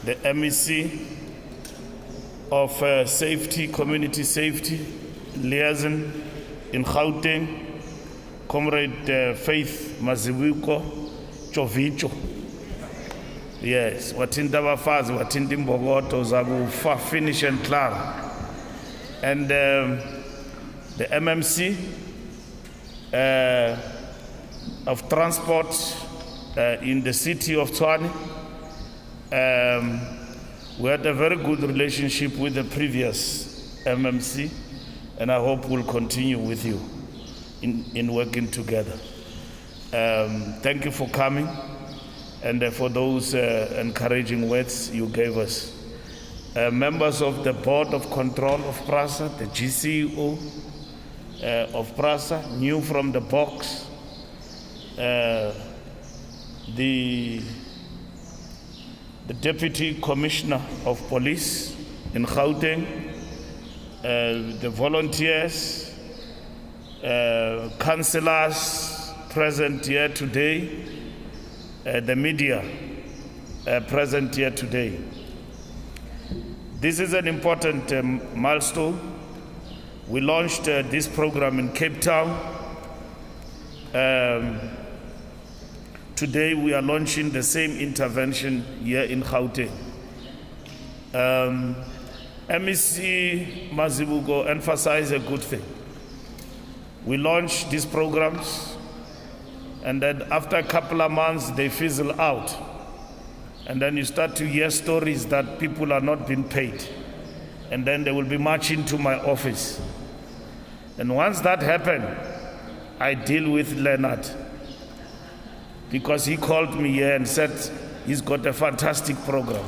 the MEC of Safety, Community Safety, Liaison in Gauteng, Comrade Faith Mazibuko Chovicho. Yes, wathinta abafazi, wathinta imbokodo zakufa finish and clear. And the MMC of Transport in the city of Tshwane. We had a very good relationship with the previous MMC, and I hope we'll continue with you in working together. Thank you for coming, and for those encouraging words you gave us. Members of the Board of Control of PRASA, the GCEO of PRASA, new from the box, the Deputy Commissioner of Police in Gauteng, the volunteers, councillors present here today, the media present here today. This is an important milestone. We launched this program in Cape Town. Today we are launching the same intervention here in Gauteng. MEC Mazibuko emphasized a good thing. We launch these programs, and then after a couple of months they fizzle out. And then you start to hear stories that people are not being paid. And then they will be marching to my office. And once that happens, I deal with Leonard, because he called me here and said he's got a fantastic program,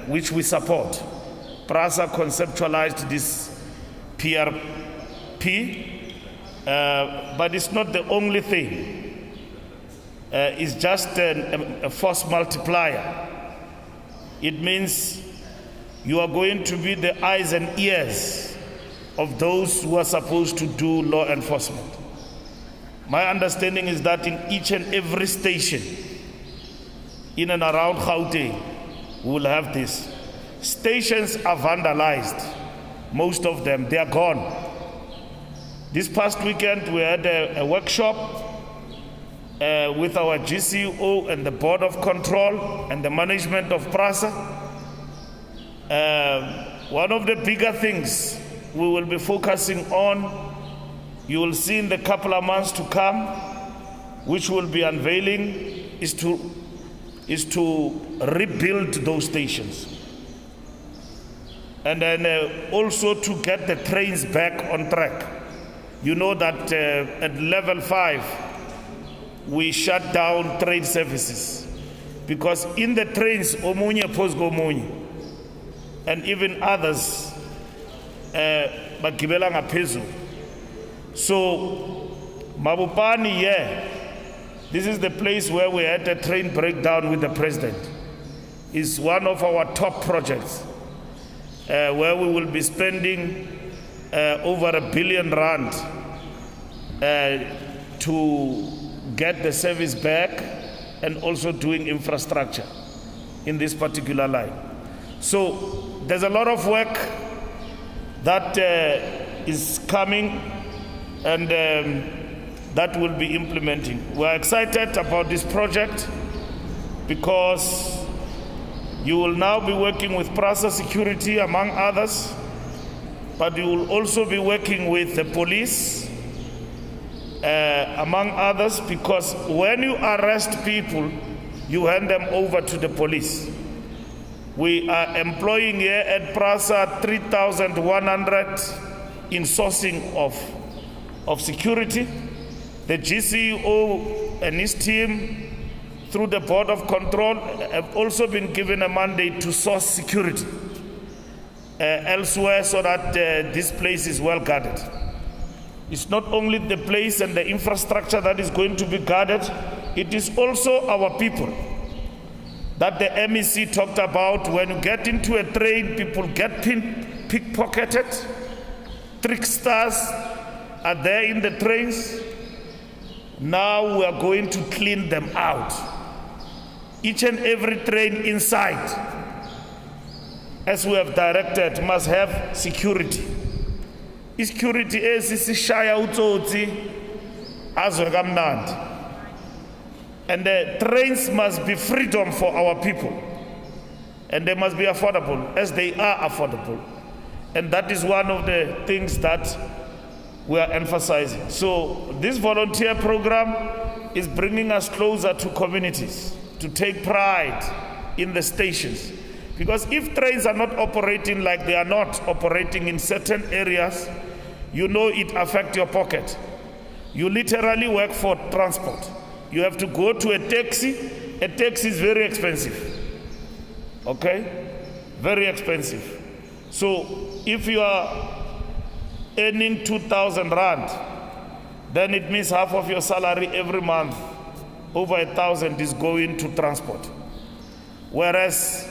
which we support. PRASA conceptualized this PRP, but it's not the only thing. It's just a force multiplier. It means you are going to be the eyes and ears of those who are supposed to do law enforcement. My understanding is that in each and every station in and around Gauteng, we will have this. Stations are vandalized. Most of them, they are gone. This past weekend, we had a workshop with our GCO and the Board of Control and the management of PRASA. One of the bigger things we will be focusing on, you will see in the couple of months to come, which we'll be unveiling, is to rebuild those stations. And then also to get the trains back on track. You know that at level 5, we shut down train services, because in the trains, omunye posgo omunye, and even others, bagibela ngaphezulu. So, Mabupani, yeah, this is the place where we had a train breakdown with the president. It's one of our top projects, where we will be spending over R1 billion to get the service back, and also doing infrastructure in this particular line. So there's a lot of work that is coming, and that will be implementing. We're excited about this project because you will now be working with PRASA Security, among others, but you will also be working with the police, among others, because when you arrest people, you hand them over to the police. We are employing here at PRASA 3,100 in sourcing of security. The GCO and his team, through the Board of Control, have also been given a mandate to source security elsewhere, so that this place is well guarded. It's not only the place and the infrastructure that is going to be guarded, it is also our people that the MEC talked about. When you get into a train, people get pickpocketed, tricksters are there in the trains. Now we are going to clean them out. Each and every train inside, as we have directed, must have security. Security is isishaya utsotsi azwe kamnandi. And the trains must be freedom for our people. And they must be affordable, as they are affordable. And that is one of the things that we are emphasizing. So this volunteer program is bringing us closer to communities, to take pride in the stations. Because if trains are not operating like they are not operating in certain areas, you know it affects your pocket. You literally work for transport. You have to go to a taxi. A taxi is very expensive. Okay? Very expensive. So if you are earning 2,000 rand, then it means half of your salary every month, over 1,000, is going to transport. Whereas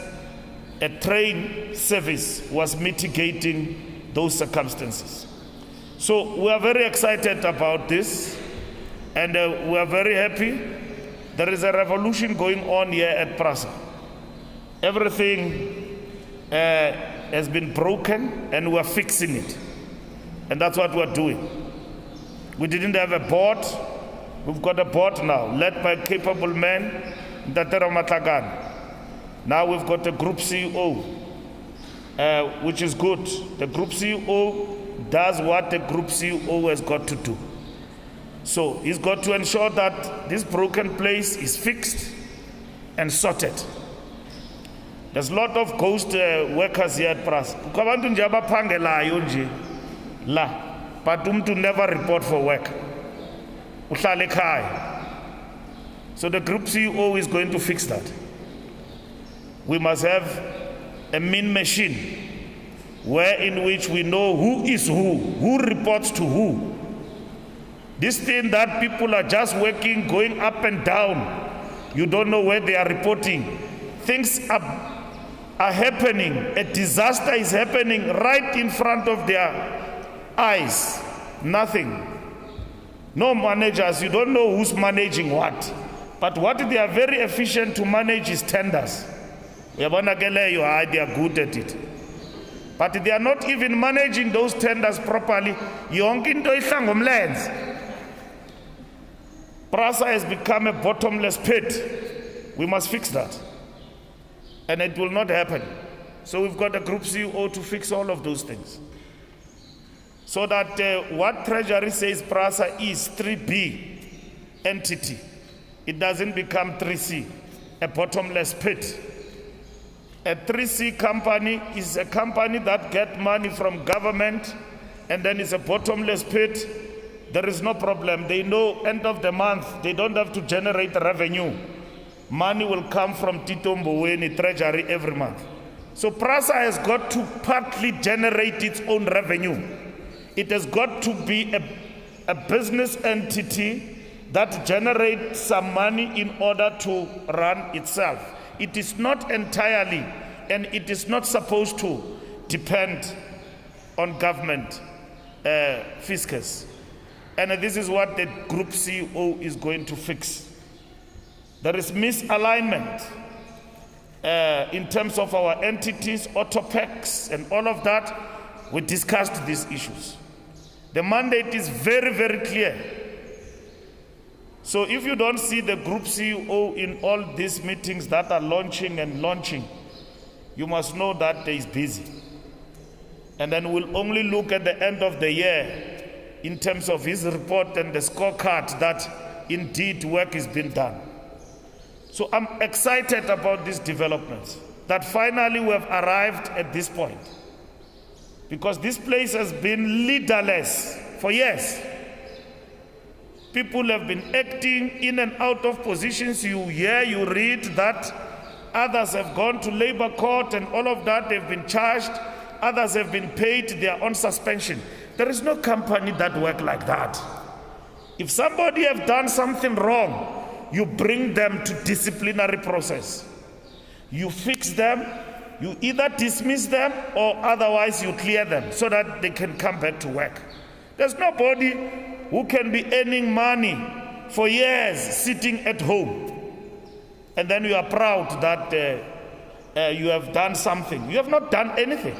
a train service was mitigating those circumstances. So we are very excited about this, and we are very happy. There is a revolution going on here at PRASA. Everything has been broken, and we are fixing it. And that's what we're doing. We didn't have a board. We've got a board now, led by a capable man, Ntatera Matlagan. Now we've got a group CEO, which is good. The group CEO does what the group CEO has got to do. So he's got to ensure that this broken place is fixed and sorted. There's a lot of ghost workers here at PRASA. But to never report for work. So the group CEO is going to fix that. We must have a mean machine in which we know who is who reports to who. This thing that people are just working, going up and down, you don't know where they are reporting. Things are happening, a disaster is happening right in front of their eyes. Nothing. No managers, you don't know who's managing what. But what they are very efficient to manage is tenders. They are good at it. But they are not even managing those tenders properly. PRASA has become a bottomless pit. We must fix that. And it will not happen. So we've got a group CEO to fix all of those things. So that what Treasury says PRASA is 3B entity, it doesn't become 3C, a bottomless pit. A 3C company is a company that gets money from government, and then it's a bottomless pit. There is no problem. They know end of the month, they don't have to generate revenue. Money will come from Tito Mboweni Treasury every month. So PRASA has got to partly generate its own revenue. It has got to be a business entity that generates some money in order to run itself. It is not entirely, and it is not supposed to depend on government fiscus. And this is what the group CEO is going to fix. There is misalignment in terms of our entities, autopecs, and all of that. We discussed these issues. The mandate is very, very clear. So if you don't see the group CEO in all these meetings that are launching, you must know that he is busy. And then we'll only look at the end of the year in terms of his report and the scorecard that indeed work is being done. So I'm excited about these developments, that finally we have arrived at this point. Because this place has been leaderless for years. People have been acting in and out of positions. You hear, you read that others have gone to labor court and all of that, they've been charged. Others have been paid, they are on suspension. There is no company that works like that. If somebody have done something wrong, you bring them to disciplinary process. You fix them, you either dismiss them or otherwise you clear them so that they can come back to work. There's nobody who can be earning money for years sitting at home. and then you are proud that you have done something. You have not done anything.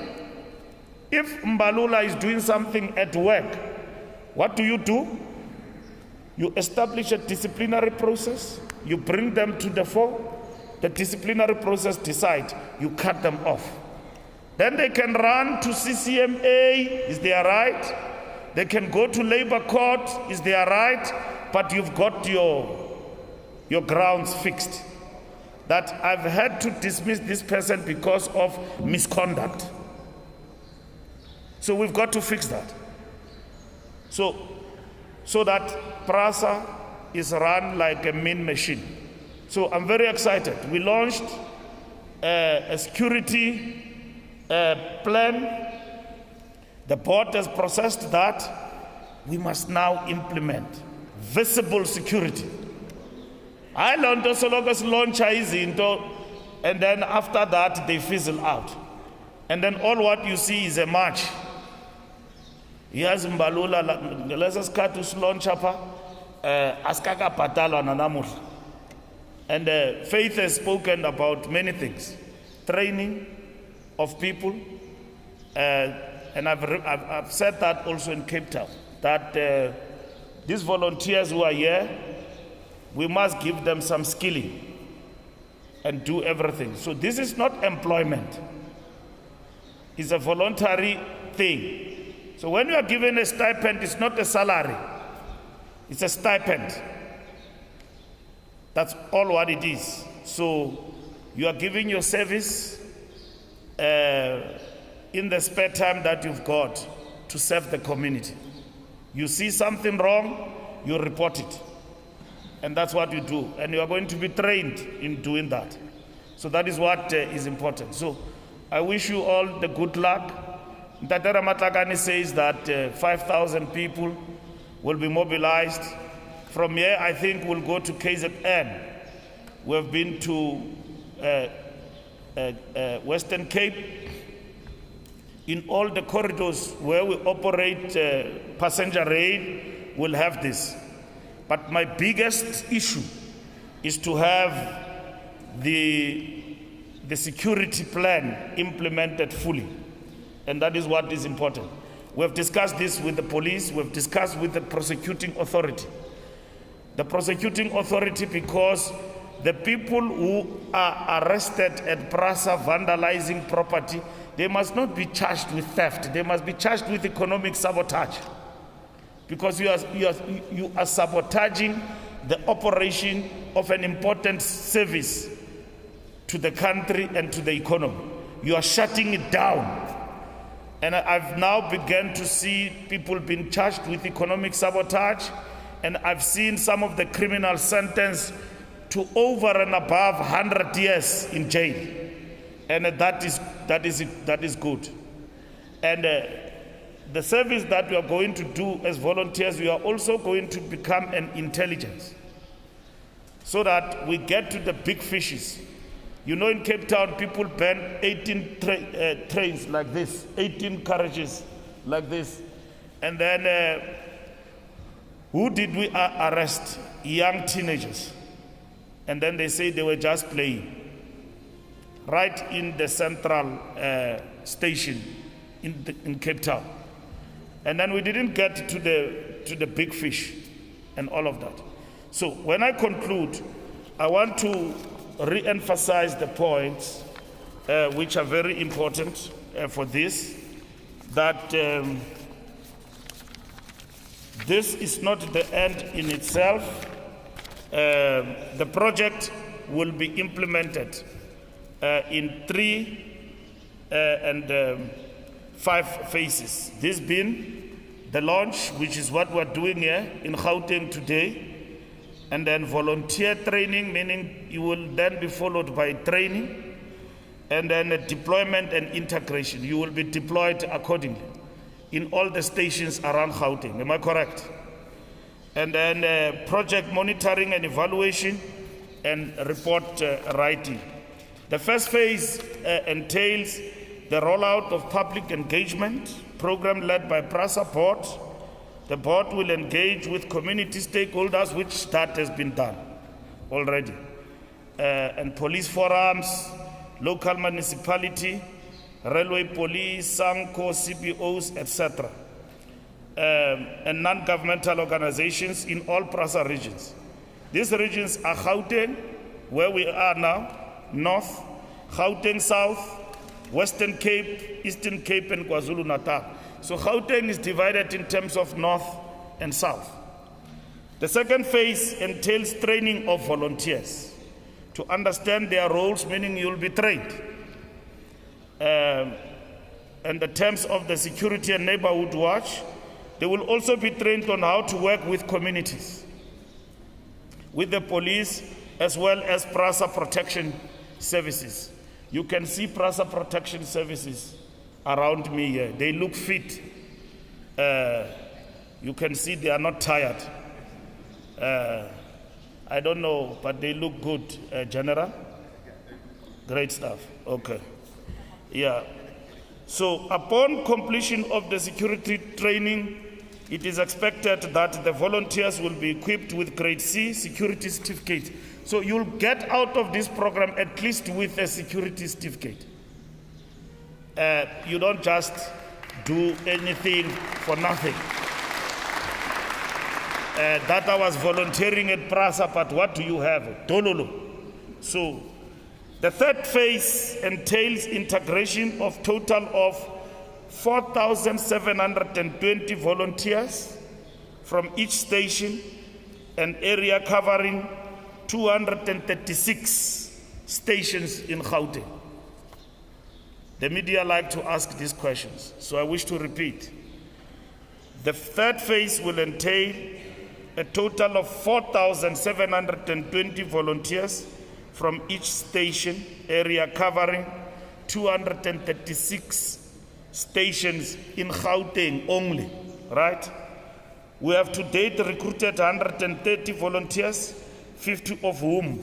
If Mbalula is doing something at work, what do? You establish a disciplinary process, you bring them to the fore, the disciplinary process decide, you cut them off. Then they can run to CCMA, is their right. They can go to labor court, is their right, but you've got your grounds fixed. That I've had to dismiss this person because of misconduct. So we've got to fix that. So that PRASA is run like a mean machine. So I'm very excited. We launched a security plan. The board has processed that. We must now implement visible security. I learned also launch izinto, and then after that they fizzle out. And then all what you see is a march. Yes, Mbalula, let's launch up askaka patalwa nanamuhla. And Faith has spoken about many things. Training of people. And I've said that also in Cape Town, that these volunteers who are here, we must give them some skilling and do everything. So this is not employment. It's a voluntary thing. So when you are given a stipend, it's not a salary. It's a stipend. That's all what it is. So you are giving your service in the spare time that you've got to serve the community. You see something wrong, you report it. And that's what you do. And you are going to be trained in doing that. So that is what is important. So I wish you all the good luck. Ntatera Matlakane says that 5,000 people will be mobilized. From here, I think we'll go to KZN. We have been to Western Cape. In all the corridors where we operate passenger rail, we'll have this. But my biggest issue is to have the security plan implemented fully. And that is what is important. We have discussed this with the police, we have discussed with the prosecuting authority. The prosecuting authority, because the people who are arrested at PRASA vandalizing property, they must not be charged with theft. They must be charged with economic sabotage. Because you are sabotaging the operation of an important service to the country and to the economy. You are shutting it down. And I've now begun to see people being charged with economic sabotage, and I've seen some of the criminals sentenced to over and above 100 years in jail. And that is good. And the service that we are going to do as volunteers, we are also going to become an intelligence, so that we get to the big fishes. You know, in Cape Town, people burn 18 trains like this, 18 carriages like this. And then who did we arrest? Young teenagers. And then they say they were just playing right in the central station in Cape Town. And then we didn't get to the big fish and all of that. So when I conclude, I want to re-emphasize the points which are very important for this, that this is not the end in itself. The project will be implemented in 3 and 5 phases. This being the launch, which is what we're doing here in Gauteng today, and then volunteer training, meaning you will then be followed by training, and then deployment and integration. You will be deployed accordingly in all the stations around Gauteng. Am I correct? And then project monitoring and evaluation and report writing. The first phase entails the rollout of public engagement program led by PRASA board. The board will engage with community stakeholders, which that has been done already. and police forums, local municipality, railway police, SANCO, CBOs, etc., and non-governmental organizations in all PRASA regions. These regions are Gauteng, where we are now, North, Gauteng South, Western Cape, Eastern Cape, and KwaZulu-Natal. So Gauteng is divided in terms of North and South. The second phase entails training of volunteers to understand their roles, meaning you'll be trained. And the terms of the security and neighborhood watch, they will also be trained on how to work with communities, with the police, as well as PRASA protection services. You can see PRASA protection services around me here. They look fit. You can see they are not tired. I don't know, but they look good, General. Great stuff. Okay. Yeah. So upon completion of the security training, it is expected that the volunteers will be equipped with grade C security certificate. So you'll get out of this program at least with a security certificate. You don't just do anything for nothing. That I was volunteering at PRASA, but what do you have? Dololo. So the third phase entails integration of total of 4,720 volunteers from each station, an area covering 236 stations in Gauteng. The media like to ask these questions, so I wish to repeat. The third phase will entail a total of 4,720 volunteers from each station, area covering 236 stations in Gauteng only, right? We have to date recruited 130 volunteers, 50 of whom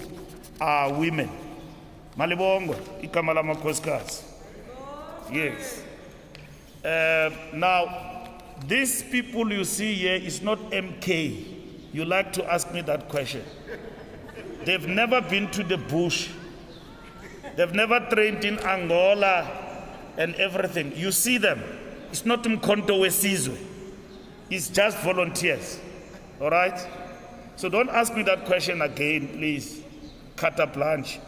are women. Malibongo, ikamala makoskazi. Yes. Now, these people you see here is not MK. You like to ask me that question. They've never been to the bush. They've never trained in Angola and everything. You see them. It's not Mkonto Wesizwe. It's just volunteers. All right? So don't ask me that question again, please. Carte blanche.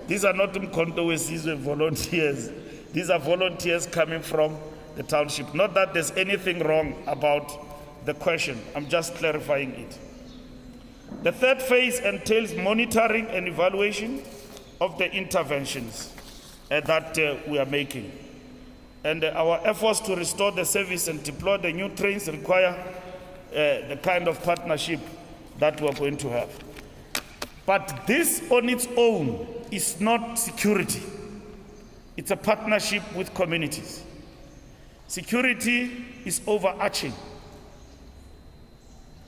These are not Mkonto Wesizwe volunteers. These are volunteers coming from the township. Not that there's anything wrong about the question. I'm just clarifying it. The third phase entails monitoring and evaluation of the interventions that we are making. And our efforts to restore the service and deploy the new trains require the kind of partnership that we're going to have. But this on its own is not security. It's a partnership with communities. Security is overarching.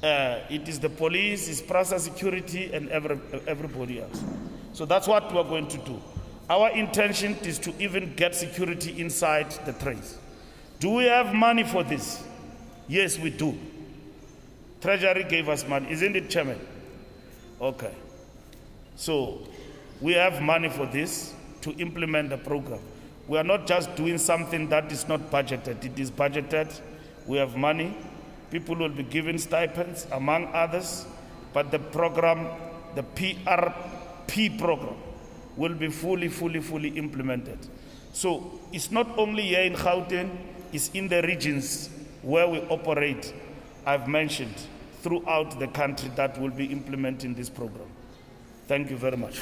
It is the police, it's PRASA security, and everybody else. So that's what we're going to do. Our intention is to even get security inside the trains. Do we have money for this? Yes, we do. Treasury gave us money, isn't it, Chairman? Okay. So we have money for this to implement the program. We are not just doing something that is not budgeted. It is budgeted. We have money. People will be given stipends, among others, but the program, the PRP program, will be fully implemented. So it's not only here in Gauteng, it's in the regions where we operate, I've mentioned, throughout the country that will be implementing this program. Thank you very much.